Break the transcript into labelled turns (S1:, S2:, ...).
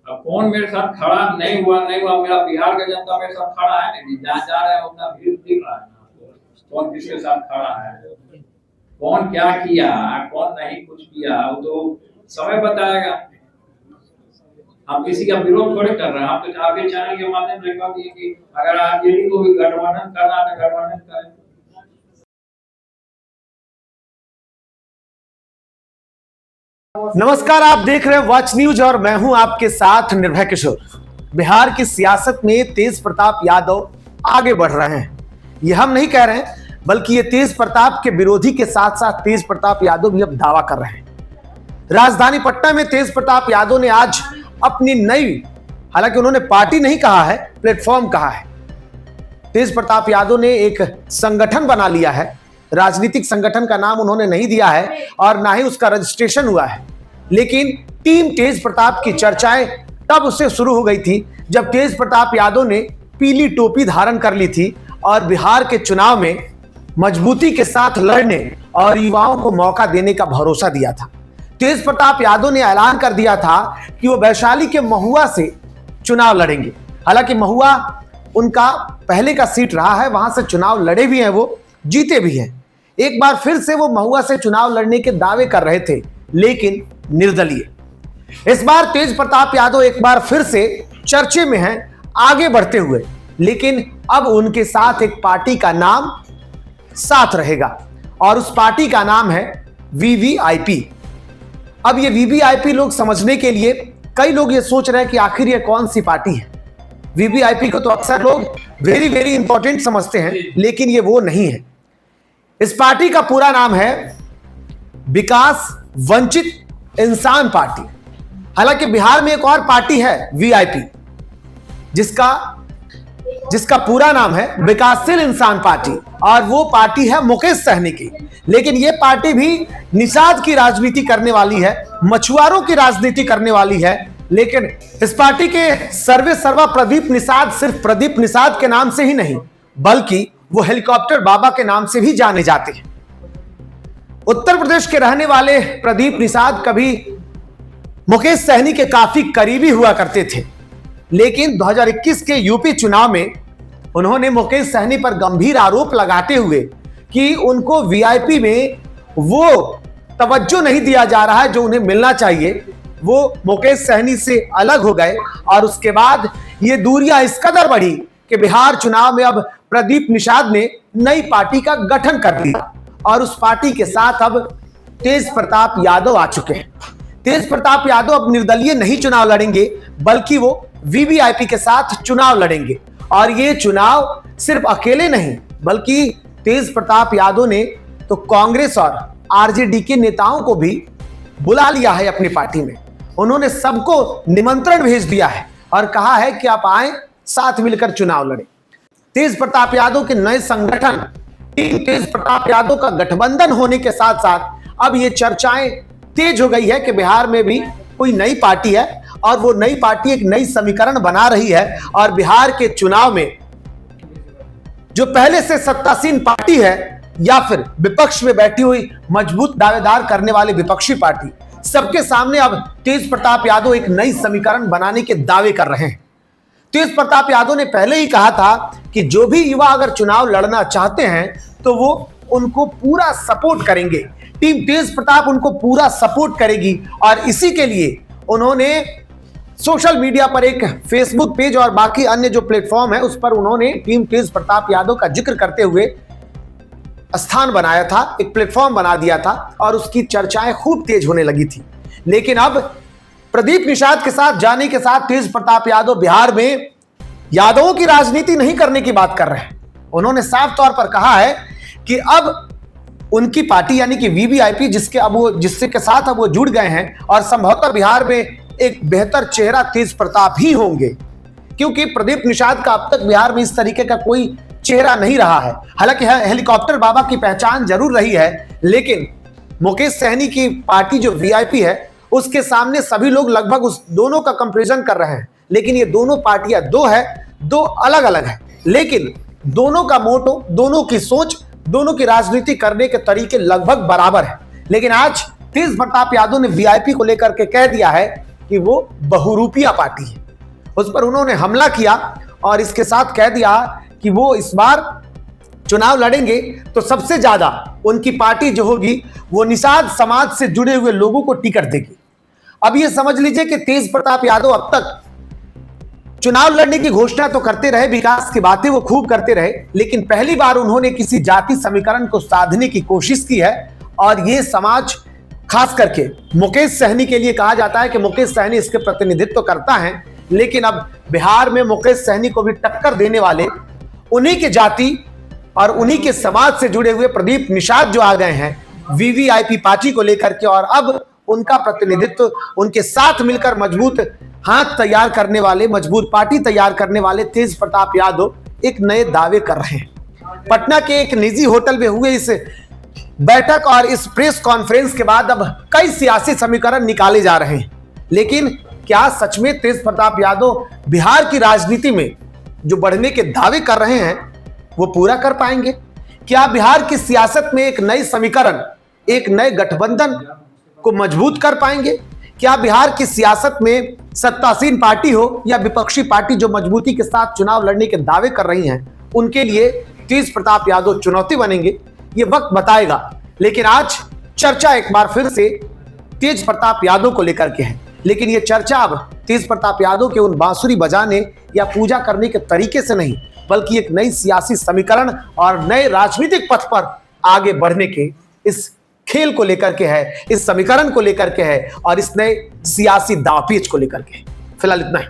S1: अब कौन मेरे साथ खड़ा नहीं हुआ मेरा बिहार का जनता मेरे साथ खड़ा है नहीं, जहाँ जा रहे हैं अपना भीड़ दिख रहा है, कौन किसके साथ खड़ा है, कौन क्या किया, कौन नहीं कुछ किया, वो तो समय बताएगा। हम किसी का विरोध थोड़े कर रहे हैं, हम तो आपके चैनल के माध्यम से कह दिए कि अगर आरजेडी को भी गठबंधन करना है तो गठबंधन करें।
S2: नमस्कार, आप देख रहे हैं वॉच न्यूज और मैं हूं आपके साथ निर्भय किशोर। बिहार की सियासत में तेज प्रताप यादव आगे बढ़ रहे हैं, ये हम नहीं कह रहे हैं, बल्कि ये तेज प्रताप के विरोधी के साथ साथ तेज प्रताप यादव भी अब दावा कर रहे हैं। राजधानी पटना में तेज प्रताप यादव ने आज अपनी नई, हालांकि उन्होंने पार्टी नहीं कहा है, प्लेटफॉर्म कहा है। तेज प्रताप यादव ने एक संगठन बना लिया है, राजनीतिक संगठन का नाम उन्होंने नहीं दिया है और ना ही उसका रजिस्ट्रेशन हुआ है, लेकिन टीम तेज प्रताप की चर्चाएं तब उससे शुरू हो गई थी जब तेज प्रताप यादव ने पीली टोपी धारण कर ली थी और बिहार के चुनाव में मजबूती के साथ लड़ने और युवाओं को मौका देने का भरोसा दिया था। तेज प्रताप यादव ने ऐलान कर दिया था कि वो वैशाली के महुआ से चुनाव लड़ेंगे। हालांकि महुआ उनका पहले का सीट रहा है, वहां से चुनाव लड़े भी हैं, वो जीते भी हैं। एक बार फिर से वो महुआ से चुनाव लड़ने के दावे कर रहे थे, लेकिन निर्दलीय। इस बार तेज प्रताप यादव एक बार फिर से चर्चे में हैं, आगे बढ़ते हुए, लेकिन अब उनके साथ एक पार्टी का नाम साथ रहेगा और उस पार्टी का नाम है वीवीआईपी। अब ये वीवीआईपी लोग समझने के लिए कई लोग ये सोच रहे हैं कि आखिर ये कौन सी पार्टी है। वीवीआईपी को तो अक्सर लोग वेरी वेरी इंपॉर्टेंट समझते हैं, लेकिन ये वो नहीं है। इस पार्टी का पूरा नाम है विकास वंचित इंसान पार्टी। हालांकि बिहार में एक और पार्टी है वीआईपी, जिसका पूरा नाम है विकासशील इंसान पार्टी, और वो पार्टी है मुकेश सहनी की। लेकिन ये पार्टी भी निषाद की राजनीति करने वाली है, मछुआरों की राजनीति करने वाली है। लेकिन इस पार्टी के सर्वे सर्वा प्रदीप निषाद सिर्फ प्रदीप निषाद के नाम से ही नहीं, बल्कि वो हेलीकॉप्टर बाबा के नाम से भी जाने जाते हैं। उत्तर प्रदेश के रहने वाले प्रदीप निषाद कभी मुकेश सहनी के काफी करीबी हुआ करते थे, लेकिन 2021 के यूपी चुनाव में उन्होंने मुकेश सहनी पर गंभीर आरोप लगाते हुए कि उनको वीआईपी में वो तवज्जो नहीं दिया जा रहा है जो उन्हें मिलना चाहिए, वो मुकेश सहनी से अलग हो गए। और उसके बाद ये दूरियां इस कदर बढ़ी कि बिहार चुनाव में अब प्रदीप निषाद ने नई पार्टी का गठन कर दिया और उस पार्टी के साथ अब तेज प्रताप यादव आ चुके हैं। तेज प्रताप यादव अब निर्दलीय नहीं चुनाव लड़ेंगे, बल्कि वो वीवीआईपी के साथ चुनाव लड़ेंगे। और ये चुनाव सिर्फ अकेले नहीं, बल्कि तेज प्रताप यादव ने तो कांग्रेस और आरजेडी के नेताओं को भी बुला लिया है अपनी पार्टी में। उन्होंने सबको निमंत्रण भेज दिया है और कहा है कि आप आए, साथ मिलकर चुनाव लड़ें। तेज प्रताप यादव के नए संगठन टीम तेज प्रताप यादव का गठबंधन होने के साथ साथ अब ये चर्चाएं तेज हो गई है कि बिहार में भी कोई नई पार्टी है और वो नई पार्टी एक नई समीकरण बना रही है। और बिहार के चुनाव में जो पहले से सत्तासीन पार्टी है या फिर विपक्ष में बैठी हुई मजबूत दावेदार करने वाली विपक्षी पार्टी, सबके सामने अब तेज प्रताप यादव एक नई समीकरण बनाने के दावे कर रहे हैं। तेज प्रताप यादव ने पहले ही कहा था कि जो भी युवा अगर चुनाव लड़ना चाहते हैं तो वो उनको पूरा सपोर्ट करेंगे, टीम तेज प्रताप उनको पूरा सपोर्ट करेगी। और इसी के लिए उन्होंने सोशल मीडिया पर एक फेसबुक पेज और बाकी अन्य जो प्लेटफॉर्म है उस पर उन्होंने टीम तेज प्रताप यादव का जिक्र करते हुए स्थान बनाया था, एक प्लेटफॉर्म बना दिया था और उसकी चर्चाएं खूब तेज होने लगी थी। लेकिन अब प्रदीप निषाद के साथ जाने के साथ तेज प्रताप यादव बिहार में यादवों की राजनीति नहीं करने की बात कर रहे हैं। उन्होंने साफ तौर पर कहा है कि अब उनकी पार्टी यानी कि वीवीआईपी जिससे के साथ अब वो जुड़ गए हैं और संभवतः बिहार में एक बेहतर चेहरा तेज प्रताप ही होंगे, क्योंकि प्रदीप निषाद का अब तक बिहार में इस तरीके का कोई चेहरा नहीं रहा है। हालांकि हेलीकॉप्टर बाबा की पहचान जरूर रही है, लेकिन मुकेश सहनी की पार्टी जो वीआईपी है उसके सामने सभी लोग लगभग उस दोनों का कंपैरिजन कर रहे हैं। लेकिन ये दोनों पार्टियां दो अलग अलग है, लेकिन दोनों का मोटो, दोनों की सोच, दोनों की राजनीति करने के तरीके लगभग बराबर है। लेकिन आज तेज प्रताप यादव ने वीआईपी को लेकर के कह दिया है कि वो बहुरूपिया पार्टी है। उस पर उन्होंने हमला किया और इसके साथ कह दिया कि वो इस बार चुनाव लड़ेंगे तो सबसे ज्यादा उनकी पार्टी जो होगी वो निषाद समाज से जुड़े हुए लोगों को टिकट देगी। अब ये समझ लीजिए कि तेज प्रताप यादव अब तक चुनाव लड़ने की घोषणा तो करते रहे, विकास की बातें वो खूब करते रहे, लेकिन पहली बार उन्होंने किसी जाति समीकरण को साधने की कोशिश की है। और ये समाज खास करके मुकेश सहनी के लिए कहा जाता है कि मुकेश सहनी इसके प्रतिनिधित्व करता है, लेकिन अब बिहार में मुकेश सहनी को भी टक्कर देने वाले उन्हीं के जाति और उन्हीं के समाज से जुड़े हुए प्रदीप निषाद जो आ गए हैं वीवीआईपी पार्टी को लेकर के, और अब उनका प्रतिनिधित्व उनके साथ मिलकर मजबूत हाथ तैयार करने वाले, मजबूत पार्टी तैयार करने वाले तेज प्रताप यादव एक नए दावे कर रहे हैं। पटना के एक निजी होटल में हुए इस बैठक और इस प्रेस कॉन्फ्रेंस के बाद अब कई सियासी समीकरण निकाले जा रहे हैं, लेकिन क्या सच में तेज प्रताप यादव बिहार की राजनीति में जो बढ़ने के दावे कर रहे हैं वो पूरा कर पाएंगे? क्या बिहार की सियासत में एक नई समीकरण, एक नए गठबंधन को मजबूत कर पाएंगे? क्या बिहार की सियासत में सत्तासीन पार्टी हो या विपक्षी पार्टी जो मजबूती के साथ चुनाव लड़ने के दावे कर रही हैं, उनके लिए तेज प्रताप यादव चुनौती बनेंगे? ये वक्त बताएगा। लेकिन आज चर्चा एक बार फिर से तेज प्रताप यादव को लेकर के है, लेकिन ये चर्चा अब तेज प्रताप यादव के उन बांसुरी बजाने या पूजा करने के तरीके से नहीं, बल्कि एक नई सियासी समीकरण और नए राजनीतिक पथ पर आगे बढ़ने के इस खेल को लेकर के है, इस समीकरण को लेकर के है और इस नए सियासी दांवपेच को लेकर के। फिलहाल इतना ही।